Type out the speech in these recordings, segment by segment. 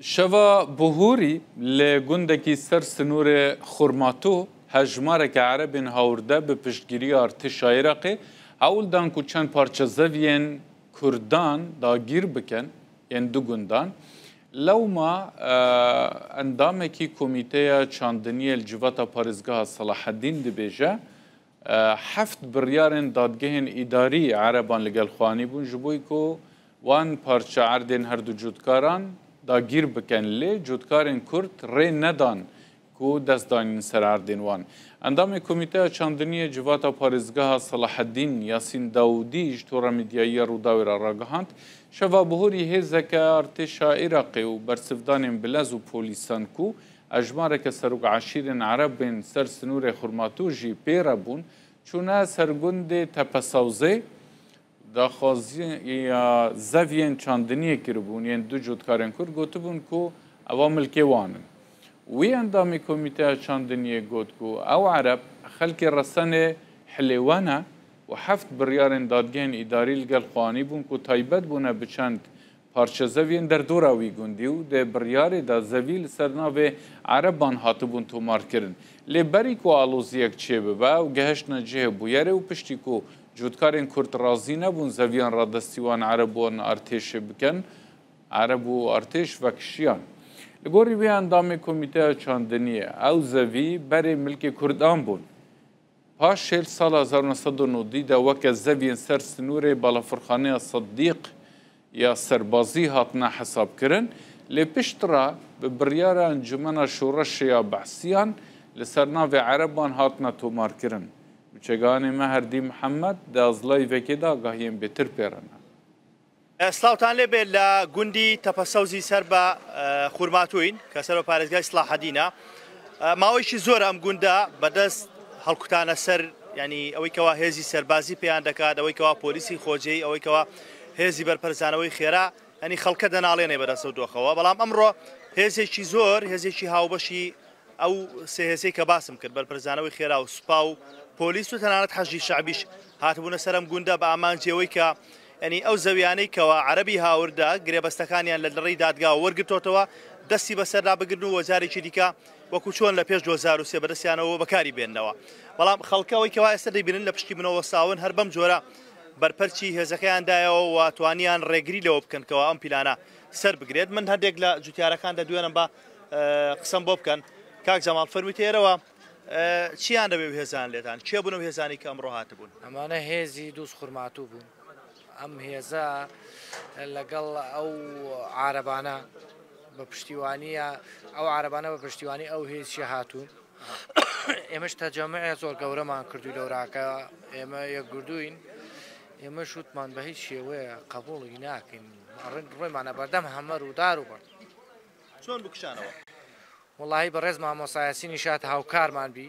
شەوا بهوری لە گوندێکی سەر سنوورێ خورماتۆ هەژمارێکە عەرەبên هاورده bi piştgiriya artêşa Iraqê hewildan ku çend parçe zeviyên Kurdan dagîr bikin yên du gundan lewma endamekî Komîteya Çandiniyê li civata Parêzgeha Salaheddîn dibêje heft biryarên dadgehên îdarî Ereban li gel xwanî bûn ji bo ku wan parçe erdên her du cotkaran dagîr bikin lê cotkarên Kurd rê nedan ku destdanîn ser erdên wan. Endamê Komîteya Çandiniyê civata Parêzgeha Salaheddîn Yasîn Dawûdî ji tora medyayiya Rûdawê re ragihand şeva bihorî hêzeke artêşa Iraqê û bersivdanên bilez û polîsan ku ejmareke serok eşîrên Erebên ser sinûrê Xurmatû jî pê re bûn çûne ser gundê Tepesawzê daxwaziya zeviyên çandiniyê kiribûn yên du cotkarên Kurd gotibûn ku ewa milkê wan in. Wî endamê Komîteya Çandiniyê got ku ew Ereb xelkê resenê hilêwan e û heft biryarên dadgehên îdarî li gel xwanî bûn ku taybet bûne bi çend parçezeviyên derdora wî gundî û dê biryarê da zevî li ser navê Ereban hatibûn tomarkirin. Lê berî ku aloziyek çêbibe ew geheştine cihê bûyerê û piştî ku cotkarên Kurd razî nebûn zeviyan radestî wan Ereb wan artêşê bikin, Ereb û artêş vekişiyan. Li gorî vê endamê Komîteya Çandiniyê ew zevî berê milkê Kurdan bûn. Paş şêl sala 1990 de weke zeviyên ser sinûrê balafirxaneya Siddîq ya serbazî hatine hesabkirin lê piştre bi biryara Encumena Şoreşê ya Behsîyan li ser navê Ereban hatine tomarkirin. Çeganê me Herdî Mihemed di azlayî vekê de agahiyên bêtir pêrene. سلااوان لێبێ لە گوندی تەپەسەوزی سەر بە خورماتوین کە سەر بە پارێزگای سلاحەدینە ماوەیەکی زۆر ئەم گوندە بەدەست هەڵکوتانە سەر ینی ئەوەی کەوا هێزی سەربازی پێیان دەکات ئەوەی کەوا پۆلیسی خۆجێی ئەوەی کەوا هێزی بەرپەرزانەوەی خێرا ینی خەڵکە دەناڵێنێ بەدەستە و دۆخەوە بەڵام ئەمڕۆ هێزێکی زۆر هێزێکی هاوبەشی ئەو سێ هێزەی کە باسم کرد بەرپەرزانەوەی خێرا و سوپا و پۆلیس و تەنانەت حەشی شعبیش هاتبوونە سەر ئەم گوندە بە ئامانجیەوەی کە ینی ئەو زەویانەی کەوا عەرەبی هاوردا گرێبەستەکانیان لە ڕێی دادگا وەرگرتۆتەوە دەستی بەسەردا بگرن و وەزارێکی دیکە وەکو چۆن لە پێش 2023 بەدەستیانەوە بەکاری بێننەوە بەڵام خەڵکەوەی کەوا ئێستا دەیبینن لە پشتی بنەوە ساون هەر بەم جۆرە بەرپەرچی هێزەکەیاندایەوە و توانیان ڕێگری لەوە بکەنکەوە ئەم پیلانە سەر بگرێت من هەندێک لە جوتیارەکاندا دوێنم بە قسەم بۆ بکەن کاک جەماڵ فەرمووی تێرەوە چیان دەبێ هێزان لێتان کێ بوون و هێزانی کە ئەمڕۆ هاتبوون ئەمانە هێزی دووس خورماتوو بوون ئەم هێزە لەگەڵ ئەو عارەبانە بە پشتیوانیە ئەو عارەبانە بە پشتیوانی ئەو هێزی هاتوون ئێمەش تەجەموعێ زۆر گەورەمان کردووی لەوراکە ئێمە یەکگردووین ئێمە شوتمان بە هیچ شێوەیە قبوڵی ناکەین ڕۆیمانە بەردەم هەمە ڕوودار و بەر چۆن بکشانەوە وڵی بە ڕێز مامۆسایەسینی شات هاوکارمان بی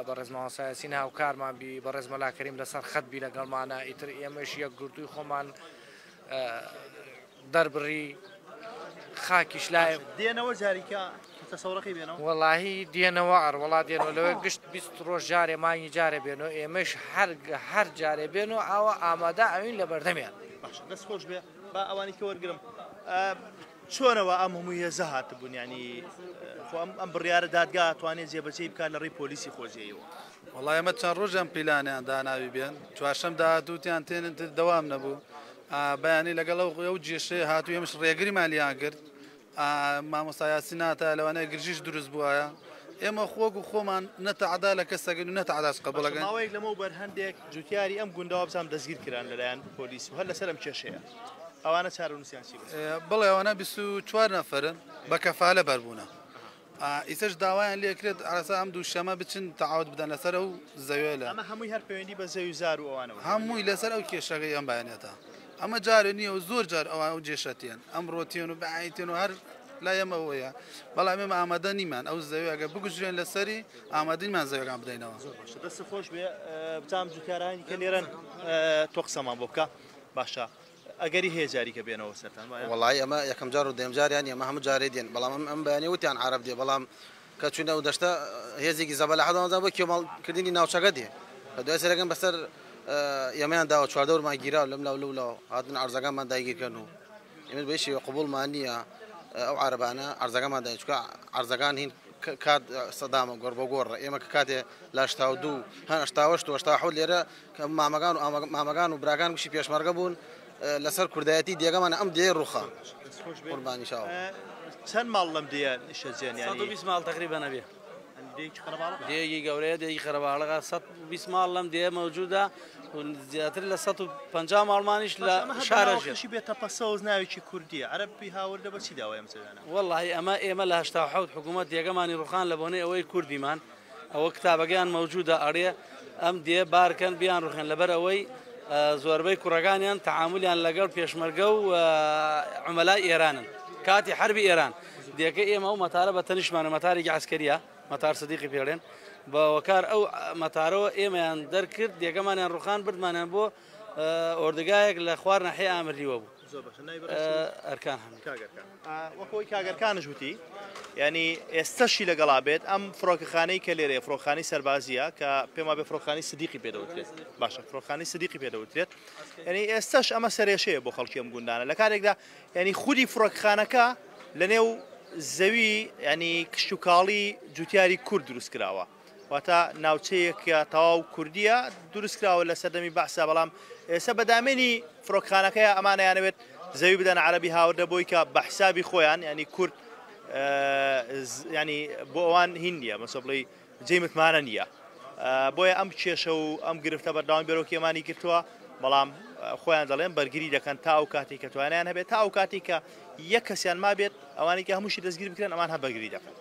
بە ڕێز مامۆسایەسین هاوکارمان بی بە ڕێز مەلاکەریم لەسەر خەت بی لەگەڵمانە ئیتر ئێمەش یەکگردووی خۆمان دەربڕی خاکیش لای دێنەوە جاریکە تەسەوڕەکەی بێنەوە وەڵاهی دێنەوە ئەڕوەڵا دێنەوە لەوەی گشت 20 ڕۆژ جارێ مانگی جارێ بێنەوە ئێمەش هەر جارێ بێنەوە ئەوە ئامادە ئەوین لە بەردەمیان دەست خۆش بێ با ئەوانی کە وەرگرم چۆنەوە ئەم هەمووی هێزە هاتبوون ینی ئەم بڕیارە دادگا توانێت جێبەجێ بکات لە ڕێی پۆلیسی خۆجێیەوە وڵای ئەمە چەند ڕۆژەم پیلانیان داناوی بێن چوارشەم داهاتووتیان تێنن دەوام نەبوو بەیانی لەگەڵ ئەو جێشێ هاتوو ئێمەش ڕێگری مالیان کرد مامۆسایاسی ناتە لەوانەیە گرژیش دروست بووایە ئێمە خۆک و خۆمان نەتەعدا لە کەسەگەن و نەتەعداش قبولەکەن ماوەیەک لەمە بەر هەندێک جوتیاری ئەم گوندەوە بزانام دەستگیر کران لەلایەن پۆلیس و هەر لەسەر ئەم کێشەیە ئەوانە چارەنووسیان چی بڵێ ئەوانە 24 نەفرن بە کەفالە بەربوونە ئیسەش داوایان لێکرێت ئاسا ئەم دوو شەمە بچن تەعاود بدەن لەسەر ئەو زەوێ لە ئەمە هەمووی هەر پەیوەندی بە زەوی زار و ئەوانەوە هەمووی لەسەر ئەو کێشەکەی ئەم بەیانێتە ئەمە جارێ نییە و زۆر جار ئەوان و جێشەتێن ئەم ڕۆتێن و بەعیتێن و هەر لا ئەمەوەیە بەڵام ئێمە ئامادە نیمان ئەو زەوی ئەگە بگوژێن لەسەری ئامادەینمان زەویەکان بدەینەوە دەست خۆش بێ بچام جوتیارانی کە لێرەن تۆ قسەمان بۆ بکە باشە ئەگەری هەیە جاریکە بێنەوە سەرتان وڵی ئەمە یەکەم جار و دێم جاریان ئەمە هەموو جارێ دێن بەڵام ئەم بەیانی وتیان عرب دێ بەڵام کە چوونە و دەشتە هێزێکی زەبە لە حەدەوەدا بۆ کێماڵکردنی ناوچەکە دێ کە دوای سەرەکەم بەسەر ئێمەیان داوە چواردەورمان گیرا و لەم لاو هاتن عەرزەکانمان داگیرکەن و ئێمە بەشی قبوڵمان نییە ئەو عربانە ئەرزەکەمان داین چکە ئەرزەکان هین کات سەدامە گۆڕ بۆ گۆڕ ئێمە کە کاتێ لە 82 هەن 1970 لێرە کە مامەکان و براکان گشتی پێشمەرگە بوون لەسەر کوردایەتی دێگەمانە ئەم دێ ڕوخە قوربانی شاوە چەند ماڵ لەم دێ نیشەجێن 120 ماڵ تقریبا نەبێ دێگی گەورەیە دێگی خەرەباڵغا 120 ماڵ لەم دێ مەوجودە زیاتر لە 150 ماڵمانیش لە شارەشی بێتە پەسەوز ناوێکی کوردیە عەرەبی هاوردە بەچی داوای ئەم جێگانە وەڵڵاهی ئێمە لە 87 حکوومەت دێگەمانی ڕوخان لە بۆنەی ئەوەی کوردیمان ئەوە کتابەکەیان مەوجودە ئەڕێ ئەم دێ بارکەن بیان ڕوخێن لەبەر ئەوەی زۆربەی کوڕەکانیان تەعاملیان لەگەڵ پێشمەرگە و عومەلای ئێرانن کاتی حربی ئێران دێکە ئێمە و مەتارە بە تەنیشمانە مەتارێکی عسکەریە مەتار سەدیقی پێڵێن بە وەکار ئەو مەتارەوە ئێمەیان دەرکرد دێگەمانیان ڕوخان بردمانیان بۆ ئۆردگایەک لە خوار ناحیە ئامریوە بوو ئەرکان وەکەوەی کاگەرکانش وتی ینی ئێستاشی لەگەڵا بێت ئەم فڕۆکەخانەی کە لێرەیە فڕۆخانی سەربازیە کە پێما بێ فڕۆخانی سدیقی پێدەوترێت باشە فڕۆخانی سدیقی پێدەوترێت ینی ئێستاش ئەمە سەرێشەیە بۆ خەڵکی ئەم گوندانە لە کارێکدا ینی خودی فڕۆکخانەکە لە نێو زەوی ینی کشت و کاڵی جوتیاری کورد دروست کراوە واتە ناوچەیەکە تەواو کوردیە دروست کراوە لە سەردەمی بەحسا بەڵام ئێستا بەدامێنی فڕۆکخانەکەیە ئەمانەیانەوێت زەوی بدەن عەرەبی هاوردە بۆی کە بە حسابی خۆیان ینی کورد ینی بۆ ئەوان هین نییە مەسە بڵێ جێی متمانە نییە بۆیە ئەم کێشە و ئەم گرفتە بەرداوام بێرۆکیەمانی کردووە بەڵام خۆیان دەڵێن بەرگری دەکەن تا ئەو کاتی کە توانیان هەبێت تا ئەو کاتی کە یەک کەسیان ما بێت ئەوانی کە هەمووشی دەستگیر بکرێن ئەمان هە بەرگری دەکەن